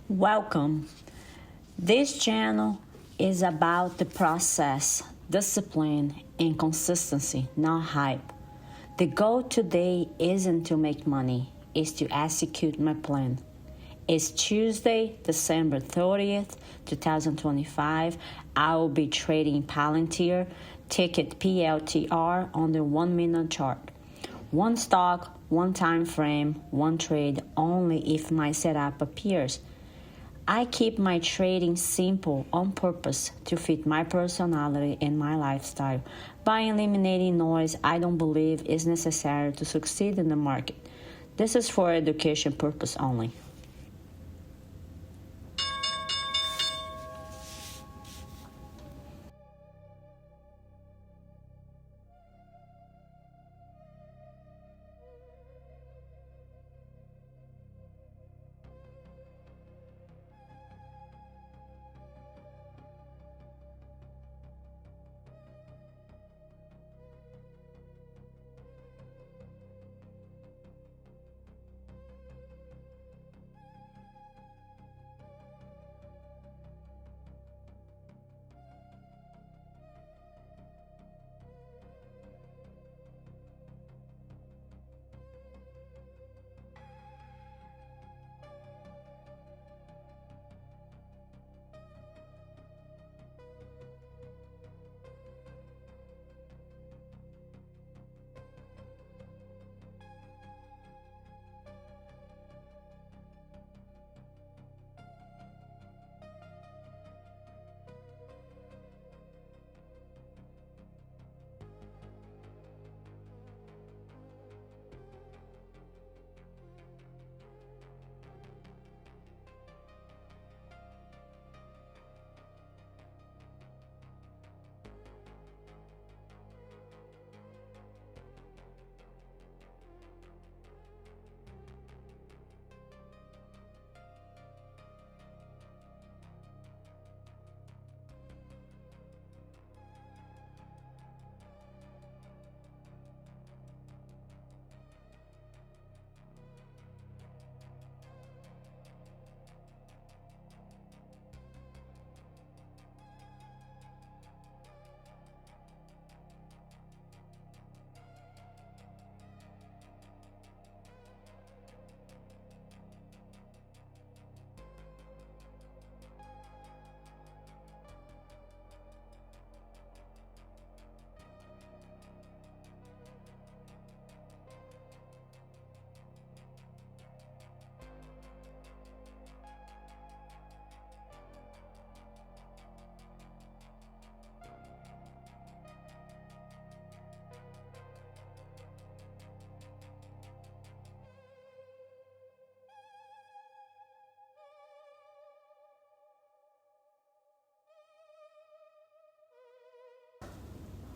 Welcome. This channel is about the process, discipline, and consistency, not hype. The goal today isn't to make money, it's to execute my plan. It's Tuesday, December 30th, 2025. I will be trading Palantir, ticket PLTR on the 1 minute chart. One stock, one time frame, one trade only if my setup appears. I keep my trading simple on purpose to fit my personality and my lifestyle by eliminating noise I don't believe is necessary to succeed in the market. This is for education purpose only.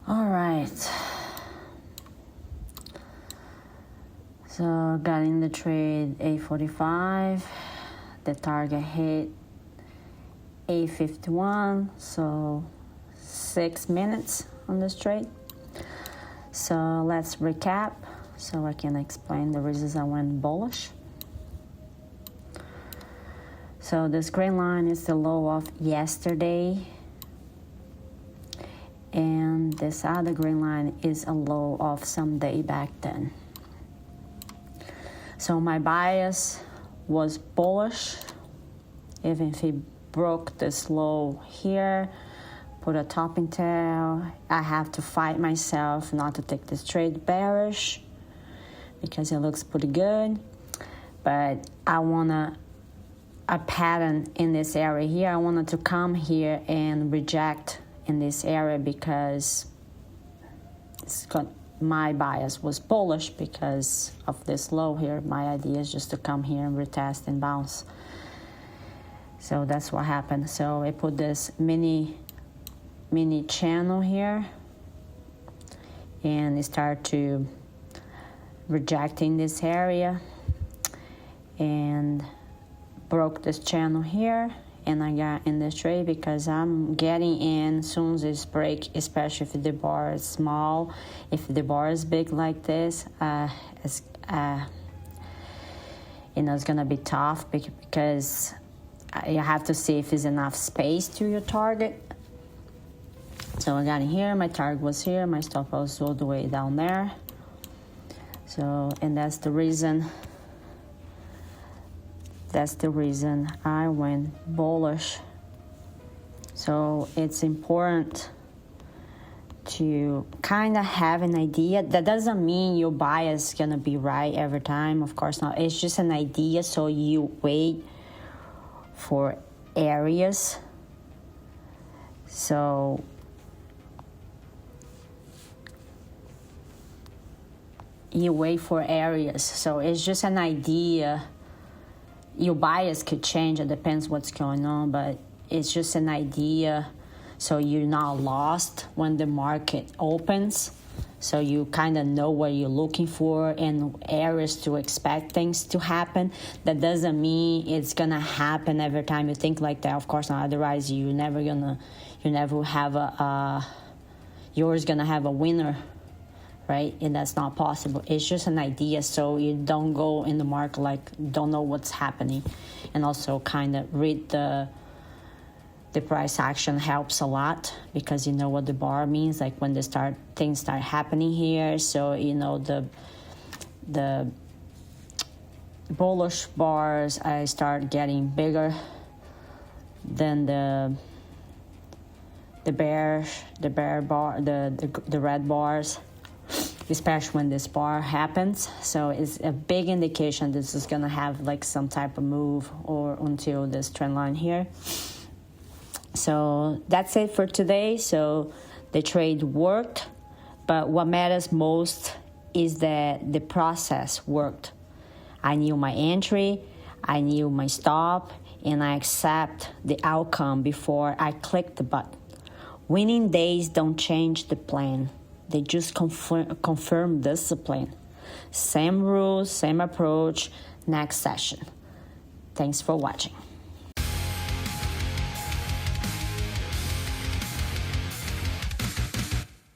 All right. So got in the trade 8:45. The target hit 8:51. So 6 minutes on this trade. So let's recap so I can explain the reasons I went bullish. So this green line is the low of yesterday. And this other green line is a low of some day back then. So my bias was bullish. Even if it broke this low here, put a topping tail, I have to fight myself not to take this trade bearish because it looks pretty good. But I want a pattern in this area here. I wanted to come here and reject in this area because my bias was bullish because of this low here. My idea is just to come here and retest and bounce. So that's what happened. So I put this mini channel here and it started to rejecting this area and broke this channel here. And I got in this trade because I'm getting in as soon as this break, especially if the bar is small. If the bar is big like this, it's gonna be tough because you have to see if there's enough space to your target. So I got in here, my target was here, my stop loss all the way down there. So, and that's the reason I went bullish. So it's important to kind of have an idea. That doesn't mean your bias is gonna be right every time, of course not. It's just an idea, so you wait for areas. So you wait for areas. So it's just an idea. Your bias could change, it depends what's going on, but it's just an idea, so you're not lost when the market opens. So you kind of know what you're looking for and areas to expect things to happen. That doesn't mean it's gonna happen every time you think like that, of course not. Otherwise you're never have yours gonna have a winner, right? And that's not possible. It's just an idea, so you don't go in the market like don't know what's happening. And also kind of read the price action helps a lot, because you know what the bar means, like when things start happening here. So you know the bullish bars I start getting bigger than the bear bar, the red bars, especially when this bar happens. So it's a big indication this is gonna have like some type of move or until this trend line here. So that's it for today. So the trade worked, but what matters most is that the process worked. I knew my entry, I knew my stop, and I accept the outcome before I click the button. Winning days don't change the plan. They just confirm discipline. Same rules, same approach, next session. Thanks for watching.